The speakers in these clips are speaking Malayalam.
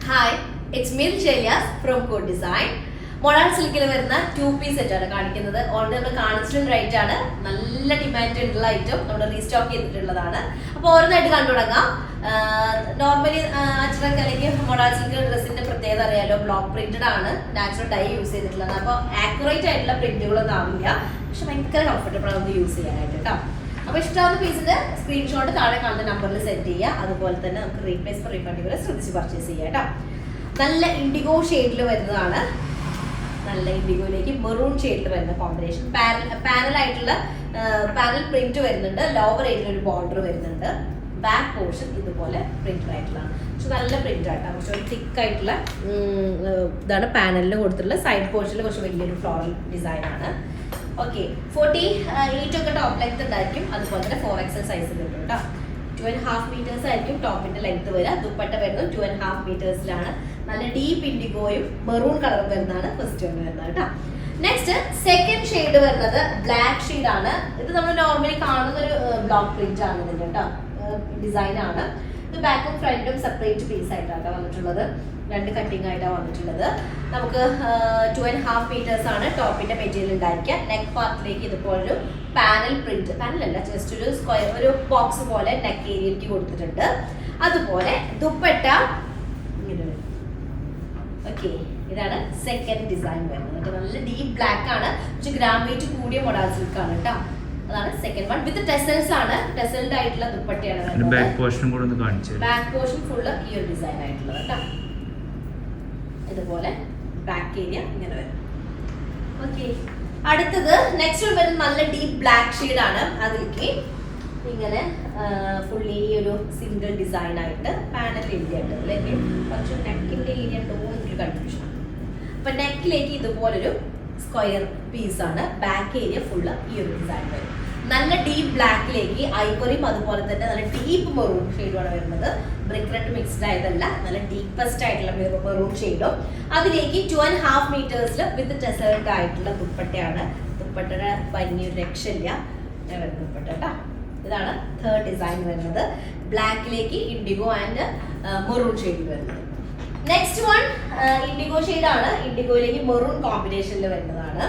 Hi, it's me Chelias from Code Design. Modern silk വരുന്ന 2-piece സെറ്റ് ആണ് കാണിക്കുന്നത്. ഓൾറെഡി നമ്മൾ കാണിച്ചിട്ടുണ്ട് റൈറ്റ് ആണ്. നല്ല ഡിമാൻഡ് ഉള്ള ഐറ്റം നമ്മൾ റീസ്റ്റോക്ക് ചെയ്തിട്ടുള്ളതാണ്. അപ്പോൾ ഓരോന്നായിട്ട് കണ്ടു തുടങ്ങാം. നോർമലി അച്ചടക്ക അല്ലെങ്കിൽ മോഡേൺ സിൽക്ക് ഡ്രസ്സിന്റെ പ്രത്യേകത അറിയാലോ, ബ്ലോക്ക് പ്രിന്റഡ് ആണ്, നാച്ചുറൽ ഡൈ യൂസ് ചെയ്തിട്ടുള്ളത്. അപ്പോൾ ആക്യുറേറ്റ് ആയിട്ടുള്ള പ്രിന്റുകളൊന്നും ആവില്ല, പക്ഷെ ഭയങ്കര കംഫർട്ടബിൾ ആണ് യൂസ് ചെയ്യാനായിട്ട് കേട്ടോ. അപ്പോൾ ഇഷ്ടമാവുന്ന പീസിന്റെ സ്ക്രീൻഷോട്ട് താഴെ കാണുന്ന നമ്പറിൽ സെറ്റ് ചെയ്യുക. അതുപോലെ തന്നെ നമുക്ക് റീപ്ലേസ് ഫോർ റീഫണ്ട് വരെ ശ്രദ്ധിച്ച് പർച്ചേസ് ചെയ്യാം കേട്ടോ. നല്ല ഇൻഡിഗോ ഷെയ്ഡിൽ വരുന്നതാണ്. നല്ല ഇൻഡിഗോയിലേക്ക് മെറൂൺ ഷെയ്ഡിൽ വരുന്ന കോമ്പിനേഷൻ. പാനൽ പ്രിന്റ് വരുന്നുണ്ട്. ലോവർ ഏരിയയിൽ ഒരു ബോർഡർ വരുന്നുണ്ട്. ബാക്ക് പോർഷൻ ഇതുപോലെ പ്രിന്റഡ് ആയിട്ടുള്ളതാണ്. പക്ഷെ നല്ല പ്രിന്റ് ആയിട്ടാണ്. കുറച്ച് ഒരു തിക്ക് ആയിട്ടുള്ള ഇതാണ് പാനലിൽ കൊടുത്തിട്ടുള്ള. സൈഡ് പോർഷനിൽ കുറച്ച് വലിയൊരു ഫ്ലോറൽ ഡിസൈൻ ആണ്. ഓക്കെ, 48 ഒക്കെ ടോപ്പ് ലെങ്ത് ഉണ്ടായിരിക്കും. അതുപോലെ തന്നെ 4XL സൈസിൽ കിട്ടും കേട്ടോ. 2.5 മീറ്റേഴ്സ് ആയിരിക്കും ടോപ്പിന്റെ ലെങ്ത് വരിക. ദുപ്പട്ട വരുന്നത് 2.5 മീറ്റേഴ്സിലാണ്. നല്ല ഡീപ്പ് ഇൻഡിഗോയും മെറൂൺ കളറും വരുന്നതാണ് ഫസ്റ്റ് വൺ വരുന്നത് കേട്ടോ. നെക്സ്റ്റ് സെക്കൻഡ് ഷെയ്ഡ് വരുന്നത് ബ്ലാക്ക് ഷെയ്ഡ് ആണ്. ഇത് നമ്മൾ നോർമലി കാണുന്ന ഒരു ബ്ലോക്ക് പ്രിന്റ് ആണ് ഇതിന്റെ കേട്ടോ, ഡിസൈൻ ആണ്. ഇത് ബാക്കും ഫ്രണ്ടും സെപ്പറേറ്റ് പീസ് ആയിട്ടാണ് വന്നിട്ടുള്ളത്. രണ്ട് കട്ടിങ് ആയിട്ടാണ് വന്നിട്ടുള്ളത്. നമുക്ക് 2.5 മീറ്റേഴ്സ് ആണ് ടോപ്പിന്റെ മെറ്റീരിയൽ ഉണ്ടായിരിക്കുക. നെക്ക് പാർട്ടിലേക്ക് ഇതുപോലൊരു പാനൽ പ്രിന്റ്, പാനലല്ല ജസ്റ്റ് ഒരു സ്ക്വയർ, ഒരു ബോക്സ് പോലെ നെക്ക് ഏരിയയിലേക്ക് കൊടുത്തിട്ടുണ്ട്. അതുപോലെ ദുപ്പട്ട ഇങ്ങനെ. ഓക്കെ, ഇതാണ് സെക്കൻഡ് ഡിസൈൻ വരുന്നത്. നല്ല ഡീപ്പ് ബ്ലാക്ക് ആണ്, പക്ഷെ ഗ്രാം വെയിറ്റ് കൂടിയ മോഡൽ സിൽക്ക് ആണ് കേട്ടോ. അതാണ് സെക്കൻഡ് വൺ. വിത്ത് ടെസൽസ് ആണ്. ടെസൽഡ് ആയിട്ടുള്ള ദുപ്പട്ടയാണ് വരുന്നത്. ബാക്ക് പോർഷൻ കൂടെ ഒന്ന് കാണിച്ചു. ബാക്ക് പോർഷൻ ഫുള്ള് ഈ ഒരു ഡിസൈൻ ആയിട്ടുള്ളത് കേട്ടോ. ഇതുപോലെ ബാക്ക് ഏരിയ ഇങ്ങനെ വരും. ഓക്കെ, അടുത്തത് നെക്സ്റ്റ് വരുന്നത് നല്ല ഡീപ്പ് ബ്ലാക്ക് ഷെയ്ഡ് ആണ്. അതിലേക്ക് ഇങ്ങനെ ഫുള്ളി ഒരു സിംഗിൾ ഡിസൈൻ ആയിട്ട് പാനൽ ഏരിയ ഉണ്ട്. അല്ലെങ്കിൽ കുറച്ച് നെക്കിന്റെ ഏരിയ ഉണ്ടോ എന്നൊരു കൺഫ്യൂഷൻ. അപ്പൊ നെക്കിലേക്ക് ഇതുപോലൊരു സ്ക്വയർ പീസ് ആണ്. ബാക്ക് ഏരിയ ഫുള്ള് ഈ ഒരു ഡിസൈൻ വരും. നല്ല ഡീപ്പ് ബ്ലാക്കിലേക്ക് ഐവറിയും അതുപോലെ തന്നെ നല്ല ഡീപ്പ് മെറൂൺ ഷെയ്ഡുമാണ് വരുന്നത്. ബ്രിക്ക് റെഡ് മിക്സ്ഡ് ആയതല്ല, നല്ല ഡീപ്പസ്റ്റ് ആയിട്ടുള്ള മെറൂൺ ഷെയ്ഡും. അതിലേക്ക് 2.5 മീറ്റേഴ്സിൽ വിത്ത് ടെസൽഡ് ആയിട്ടുള്ള ദുപ്പട്ടയാണ്. ദുപ്പട്ടയുടെ ഭംഗി ഒരു രക്ഷയില്ല വരുന്ന ദുപ്പട്ട കേട്ടോ. ഇതാണ് തേർഡ് ഡിസൈൻ വരുന്നത്. ബ്ലാക്കിലേക്ക് ഇൻഡിഗോ ആൻഡ് മെറൂൺ ഷെയ്ഡ് വരുന്നത്. നെക്സ്റ്റ് വൺ ഇൻഡിഗോ ഷെയ്ഡ് ആണ്. ഇൻഡിഗോയിലേക്ക് മെറൂൺ കോമ്പിനേഷനിൽ വരുന്നതാണ്.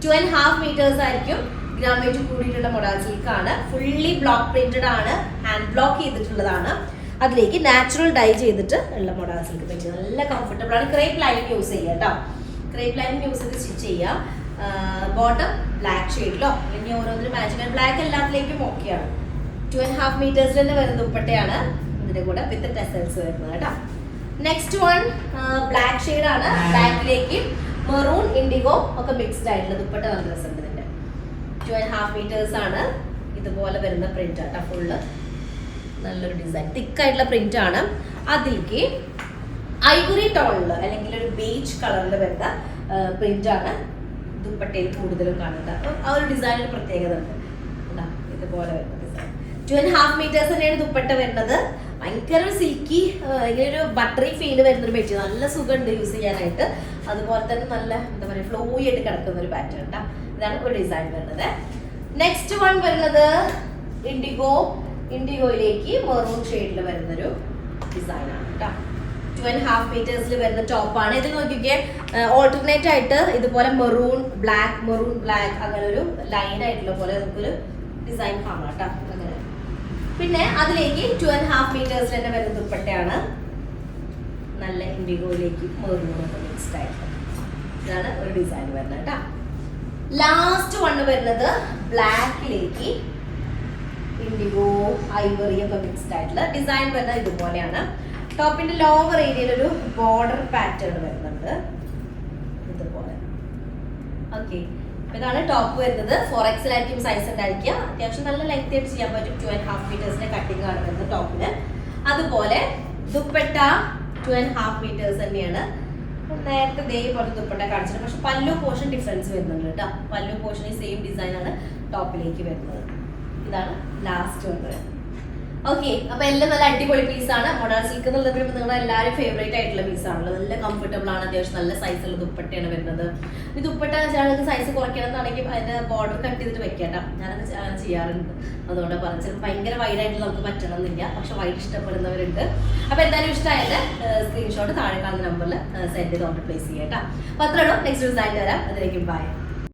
2.5 മീറ്റേഴ്സ് ആയിരിക്കും. ഗ്രാം വെയിറ്റ് കൂടിയിട്ടുള്ള മോഡൽ സിൽക്ക് ആണ്. ഫുള്ളി ബ്ലോക്ക് പ്രിന്റഡ് ആണ്. ഹാൻഡ് ബ്ലോക്ക് ചെയ്തിട്ടുള്ളതാണ്. അതിലേക്ക് നാച്ചുറൽ ഡൈ ചെയ്തിട്ട് ഉള്ള മോഡൽ സിൽക്ക് പറ്റി നല്ല കംഫർട്ടബിൾ ആണ്. ക്രേപ്പ് ലൈനിങ് യൂസ് ചെയ്യുക കേട്ടോ. ക്രേപ്പ് ലൈനിങ് യൂസ് ചെയ്ത് സ്റ്റിച്ച് ചെയ്യുക. ബോട്ടം ബ്ലാക്ക് ഷെയ്ഡിലോ അല്ലെങ്കിൽ ഓരോന്നിനും മാച്ചിങ്. ബ്ലാക്ക് എല്ലാത്തിലേക്കും ഓക്കെയാണ്. 2.5 മീറ്റേഴ്സിൽ തന്നെ വരുന്ന ദുപ്പട്ടയാണ് ഇതിന്റെ കൂടെ വിത്ത് ടെസൽസ് വരുന്നത് കേട്ടോ. നെക്സ്റ്റ് വൺ ബ്ലാക്ക് ഷെയ്ഡ് ആണ്. ബ്ലാക്കിലേക്ക് മെറൂൺ ഇൻഡിഗോ ഒക്കെ മിക്സ്ഡ് ആയിട്ടുള്ള ദുപ്പട്ട നല്ല രസമുണ്ട്. 2.5 മീറ്റേഴ്സ് ആണ്. ഇതുപോലെ വരുന്ന പ്രിന്റ് ആട്ടോ. ഫുള്ള് നല്ലൊരു ഡിസൈൻ, തിക്കായിട്ടുള്ള പ്രിന്റ് ആണ്. അതിലേക്ക് ഐവറി ടോണിൽ അല്ലെങ്കിൽ ഒരു ബേജ് കളറിൽ വരുന്ന പ്രിന്റ് ആണ് ദുപ്പട്ടയിൽ കൂടുതലും കാണുന്നത്. അപ്പം ആ ഒരു ഡിസൈൻ ഒരു പ്രത്യേകത ഉണ്ട്. ഇതുപോലെ വരുന്ന ഡിസൈൻ 2.5 മീറ്റേഴ്സ് തന്നെയാണ് ദുപ്പട്ട വരുന്നത്. ഭയങ്കര സിൽക്കി, ഇങ്ങനെ ഒരു ബട്ടറി ഫീൽ വരുന്നൊരു മെറ്റീരിയൽ. നല്ല സുഖമുണ്ട് യൂസ് ചെയ്യാനായിട്ട്. അതുപോലെ തന്നെ നല്ല എന്താ പറയുക, ഫ്ലോയി ആയിട്ട് കിടക്കുന്ന ഒരു പാറ്റേൺ കേട്ടോ. ഇതാണ് ഒരു ഡിസൈൻ വരുന്നത്. നെക്സ്റ്റ് വൺ വരുന്നത് ഇൻഡിഗോയിലേക്ക് മെറൂൺ ഷെയ്ഡിൽ വരുന്നൊരു ഡിസൈൻ ആണ് കേട്ടോ. 2.5 മീറ്റേഴ്സിൽ വരുന്ന ടോപ്പാണ്. ഇത് നോക്കിയൊക്കെ ഓൾട്ടർനേറ്റ് ആയിട്ട് ഇതുപോലെ മെറൂൺ ബ്ലാക്ക് അങ്ങനെ ഒരു ലൈൻ ആയിട്ടുള്ള പോലെ നമുക്കൊരു ഡിസൈൻ കാണാം കേട്ടോ. അങ്ങനെ പിന്നെ അതിലേക്ക് 2.5 മീറ്റേഴ്സിൽ തന്നെ വരുന്ന ദുപ്പട്ടയാണ്. നല്ല ഇൻഡിഗോയിലേക്ക് മെറൂൺ ഒക്കെ മിക്സ്ഡ് ആയിട്ട് ഇതാണ് ഒരു ഡിസൈൻ വരുന്നത് കേട്ടോ. ലാസ്റ്റ് വണ്ണ് വരുന്നത് ബ്ലാക്കിലേക്ക് ഇൻഡിഗോ ഐവറി ഒക്കെ മിക്സ്ഡ് ആയിട്ടുള്ള ഡിസൈൻ വരുന്നത് ഇതുപോലെയാണ്. ടോപ്പിന്റെ ലോവർ ഏരിയയിൽ ഒരു ബോർഡർ പാറ്റേൺ വരുന്നുണ്ട് ഇതുപോലെ. ഓക്കെ, ഇതാണ് ടോപ്പ് വരുന്നത്. 4XL ആയിരിക്കും സൈസ് ഉണ്ടായിരിക്കുക. അത്യാവശ്യം നല്ല ലെങ്ത് ആയിട്ട് ചെയ്യാൻ പറ്റും. 2.5 മീറ്റേഴ്സിന്റെ കട്ടിങ് ആണ് വരുന്നത് ടോപ്പിന്. അതുപോലെ ദുപ്പട്ട 2.5 മീറ്റേഴ്സ് തന്നെയാണ്. നേരത്തെ ഇതേപോലെ ദുപ്പട്ട കാണിച്ചിട്ട്, പക്ഷെ പല്ലു പോർഷൻ ഡിഫറൻസ് വരുന്നുണ്ട് കേട്ടോ. പല്ലു പോർഷൻ സെയിം ഡിസൈൻ ആണ് ടോപ്പിലേക്ക് വരുന്നത്. ഇതാണ് ലാസ്റ്റ് വന്നത്. ഓക്കെ, അപ്പൊ എല്ലാം നല്ല അടിപൊളി പീസാണ്. മോഡൽ സിൽക്ക് എന്നുള്ളത് നിങ്ങളുടെ എല്ലാവരും ഫേവറേറ്റ് ആയിട്ടുള്ള പീസാണല്ലോ. നല്ല കംഫർട്ടബിൾ ആണ്, അത്യാവശ്യം നല്ല സൈസുള്ള ദുപ്പട്ടയാണ് വരുന്നത്. ഈ ദുപ്പട്ട ചിലർക്ക് സൈസ് കുറയ്ക്കണം എന്നാണെങ്കിൽ അതിന്റെ ബോർഡർ കട്ട് ചെയ്തിട്ട് വെക്കേട്ടാ. ഞാനത് ചെയ്യാറുണ്ട്, അതുകൊണ്ട് പറഞ്ഞു. ചിലപ്പോൾ ഭയങ്കര വൈഡ് ആയിട്ട് നമുക്ക് പറ്റണമെന്നില്ല, പക്ഷെ വൈഡ് ഇഷ്ടപ്പെടുന്നവരുണ്ട്. അപ്പൊ എന്തായാലും ഇഷ്ടമായത് സ്ക്രീൻഷോട്ട് താഴെ കാണുന്ന നമ്പറിൽ സെൻഡ് ചെയ്ത് ഓർഡർ പ്ലേസ് ചെയ്യാം കേട്ടോ. അപ്പൊ അത്രയുള്ളൂ. നെക്സ്റ്റ് ഡിസൈൻ തരാം. അതിലേക്ക് ബൈ.